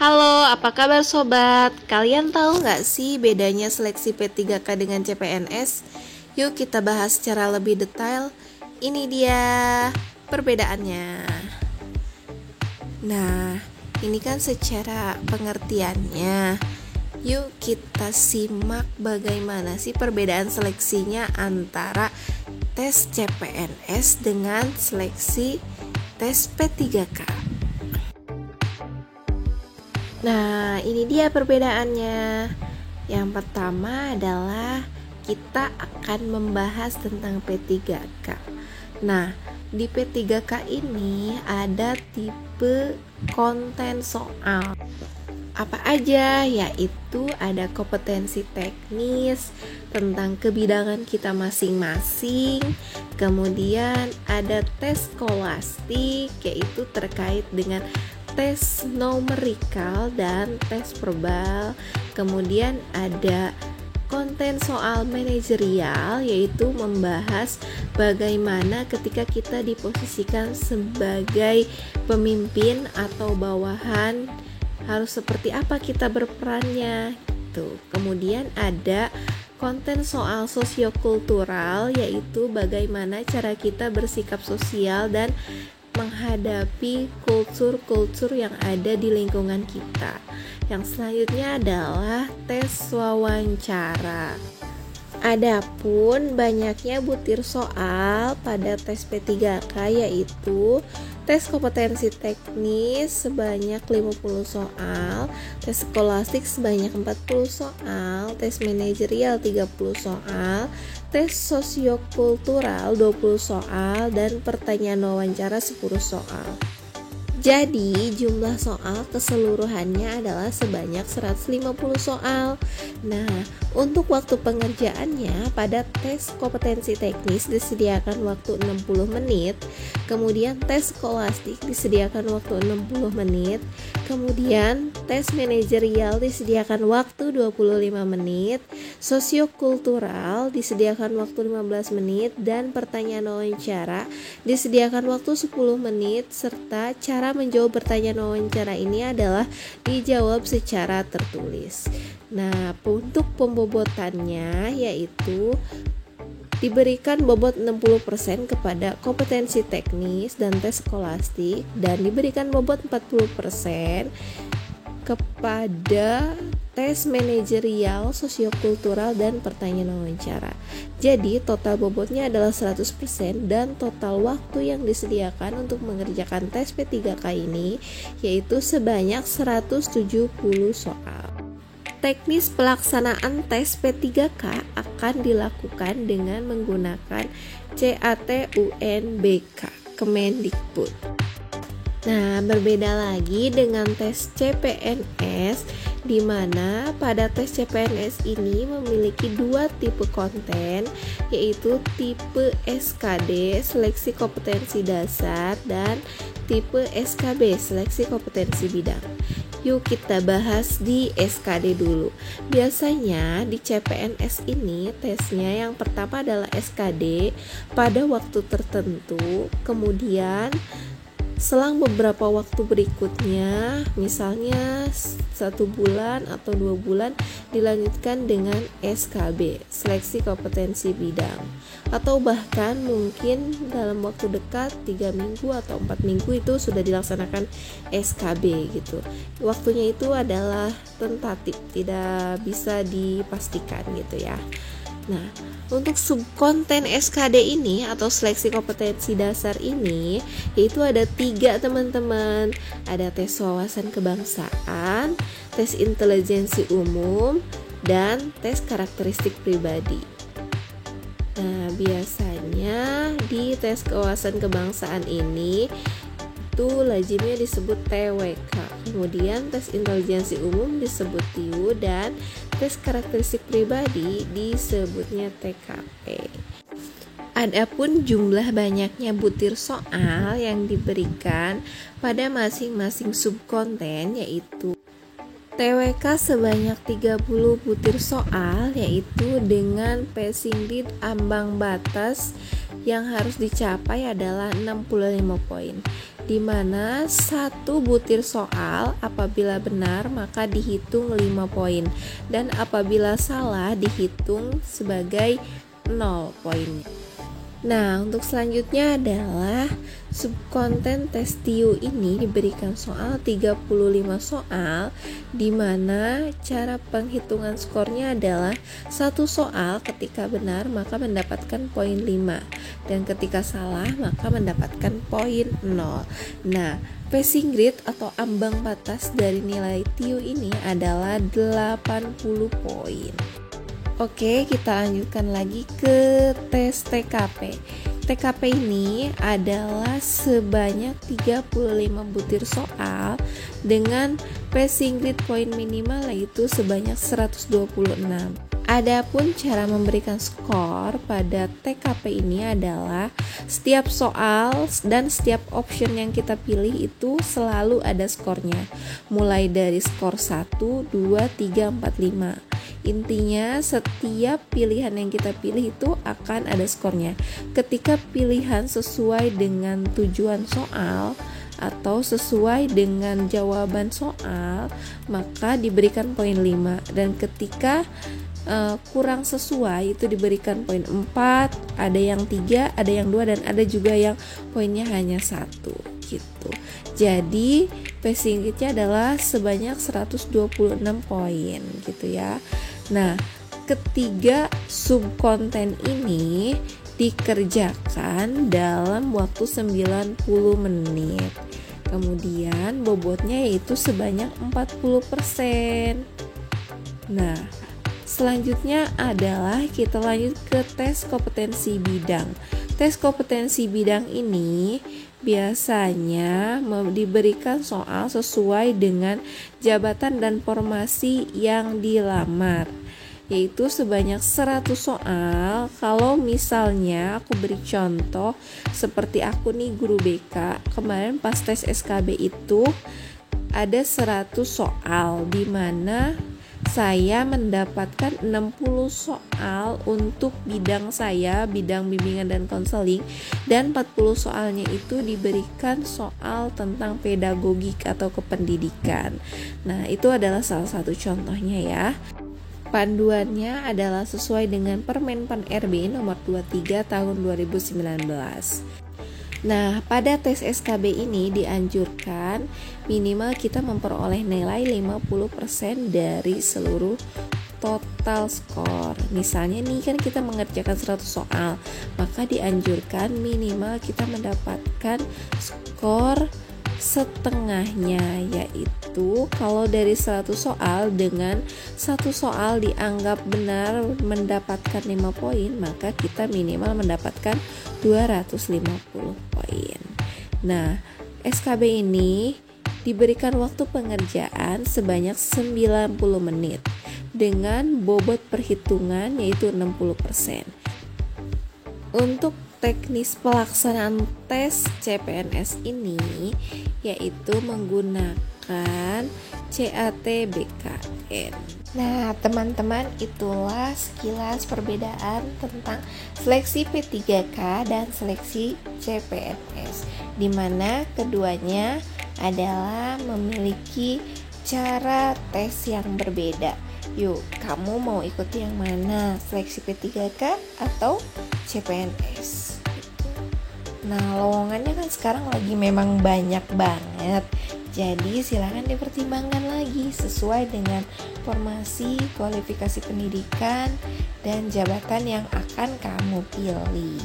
Halo, apa kabar sobat? Kalian tahu nggak sih bedanya seleksi P3K dengan CPNS? Yuk kita bahas secara lebih detail. Ini dia perbedaannya. Nah, ini kan secara pengertiannya. Yuk kita simak bagaimana sih perbedaan seleksinya antara tes CPNS dengan seleksi tes P3K. Nah, ini dia perbedaannya. Yang pertama adalah kita akan membahas tentang P3K. Nah, di P3K ini ada tipe konten soal. Apa aja? Yaitu ada kompetensi teknis tentang kebidangan kita masing-masing. Kemudian ada tes skolastik, yaitu terkait dengan tes numerikal dan tes verbal. Kemudian ada konten soal manajerial, yaitu membahas bagaimana ketika kita diposisikan sebagai pemimpin atau bawahan, harus seperti apa kita berperannya gitu. Kemudian ada konten soal sosiokultural, yaitu bagaimana cara kita bersikap sosial dan menghadapi kultur-kultur yang ada di lingkungan kita. Yang selanjutnya adalah tes wawancara. Adapun banyaknya butir soal pada tes P3K, yaitu tes kompetensi teknis sebanyak 50 soal, tes skolastik sebanyak 40 soal, tes manajerial 30 soal, tes sosiokultural 20 soal, dan pertanyaan wawancara 10 soal. Jadi jumlah soal keseluruhannya adalah sebanyak 150 soal. Nah, untuk waktu pengerjaannya pada tes kompetensi teknis disediakan waktu 60 menit, kemudian tes skolastik disediakan waktu 60 menit, kemudian tes manajerial disediakan waktu 25 menit, sosiokultural disediakan waktu 15 menit, dan pertanyaan wawancara disediakan waktu 10 menit, serta cara menjawab pertanyaan wawancara ini adalah dijawab secara tertulis. Nah, untuk pembobotannya yaitu diberikan bobot 60% kepada kompetensi teknis dan tes skolastik, dan diberikan bobot 40% kepada tes manajerial, sosiokultural, dan pertanyaan wawancara. Jadi total bobotnya adalah 100%, dan total waktu yang disediakan untuk mengerjakan tes P3K ini yaitu sebanyak 170 soal. Teknis pelaksanaan tes P3K akan dilakukan dengan menggunakan CAT-UNBK Kemendikbud. Nah, berbeda lagi dengan tes CPNS, di mana pada tes CPNS ini memiliki dua tipe konten, yaitu tipe SKD seleksi kompetensi dasar dan tipe SKB seleksi kompetensi bidang. Yuk kita bahas di SKD dulu. Biasanya di CPNS ini tesnya yang pertama adalah SKD pada waktu tertentu, kemudian selang beberapa waktu berikutnya, misalnya 1 bulan atau 2 bulan, dilanjutkan dengan SKB, seleksi kompetensi bidang. Atau bahkan mungkin dalam waktu dekat 3 minggu atau 4 minggu itu sudah dilaksanakan SKB gitu. Waktunya itu adalah tentatif, tidak bisa dipastikan gitu ya. Nah, untuk subkonten SKD ini atau seleksi kompetensi dasar ini yaitu ada 3 teman-teman. Ada tes wawasan kebangsaan, tes intelijensi umum, dan tes karakteristik pribadi. Nah, biasanya di tes kewawasan kebangsaan ini itu lazimnya disebut TWK. Kemudian tes intelijensi umum disebut TIU, dan tes karakteristik pribadi disebutnya TKP. Adapun jumlah banyaknya butir soal yang diberikan pada masing-masing subkonten yaitu TWK sebanyak 30 butir soal, yaitu dengan passing rate ambang batas yang harus dicapai adalah 65 poin. di mana satu butir soal apabila benar maka dihitung 5 poin dan apabila salah dihitung sebagai 0 poinnya. Nah, untuk selanjutnya adalah subkonten tes TIU ini diberikan soal 35 soal di mana cara penghitungan skornya adalah satu soal ketika benar maka mendapatkan poin 5 dan ketika salah maka mendapatkan poin 0. Nah, passing grade atau ambang batas dari nilai TIU ini adalah 80 poin. Oke, kita lanjutkan lagi ke tes TKP. TKP ini adalah sebanyak 35 butir soal dengan passing grade poin minimal yaitu sebanyak 126. Adapun cara memberikan skor pada TKP ini adalah setiap soal dan setiap option yang kita pilih itu selalu ada skornya. Mulai dari skor 1, 2, 3, 4, 5. Intinya setiap pilihan yang kita pilih itu akan ada skornya. Ketika pilihan sesuai dengan tujuan soal atau sesuai dengan jawaban soal, maka diberikan poin 5. Dan ketika kurang sesuai itu diberikan poin 4, ada yang 3, ada yang 2, dan ada juga yang poinnya hanya 1 gitu. Jadi passing grade-nya adalah sebanyak 126 poin gitu ya. Nah, ketiga subkonten ini dikerjakan dalam waktu 90 menit. Kemudian bobotnya yaitu sebanyak 40%. Nah, selanjutnya adalah kita lanjut ke tes kompetensi bidang. Tes kompetensi bidang ini biasanya diberikan soal sesuai dengan jabatan dan formasi yang dilamar, yaitu sebanyak 100 soal. Kalau misalnya aku beri contoh seperti aku nih guru BK, kemarin pas tes SKB itu ada 100 soal di mana saya mendapatkan 60 soal untuk bidang saya, bidang bimbingan dan konseling, dan 40 soalnya itu diberikan soal tentang pedagogik atau kependidikan. Nah, itu adalah salah satu contohnya ya. Panduannya adalah sesuai dengan Permen Pan RB nomor 23 tahun 2019. Nah, pada tes SKB ini dianjurkan minimal kita memperoleh nilai 50% dari seluruh total skor. Misalnya nih kan kita mengerjakan 100 soal, maka dianjurkan minimal kita mendapatkan skor setengahnya, yaitu kalau dari 100 soal dengan satu soal dianggap benar mendapatkan 5 poin, maka kita minimal mendapatkan 250 poin. Nah, SKB ini diberikan waktu pengerjaan sebanyak 90 menit dengan bobot perhitungan yaitu 60%. Untuk teknis pelaksanaan tes CPNS ini yaitu menggunakan CAT-BKN. Nah, teman-teman, itulah sekilas perbedaan tentang seleksi P3K dan seleksi CPNS, di mana keduanya adalah memiliki cara tes yang berbeda. Yuk, kamu mau ikut yang mana? Seleksi P3K atau CPNS? Nah, lowongannya kan sekarang lagi memang banyak banget. Jadi silakan dipertimbangkan lagi sesuai dengan formasi, kualifikasi pendidikan, dan jabatan yang akan kamu pilih.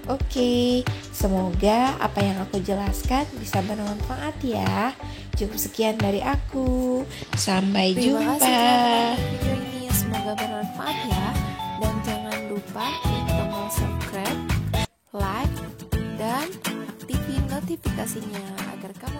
Oke, semoga apa yang aku jelaskan bisa bermanfaat ya. Cukup sekian dari aku. Sampai jumpa. Terima kasih teman-teman video ini, semoga bermanfaat ya. Dan jangan lupa klik tombol subscribe, like, dan aktifin notifikasinya agar kamu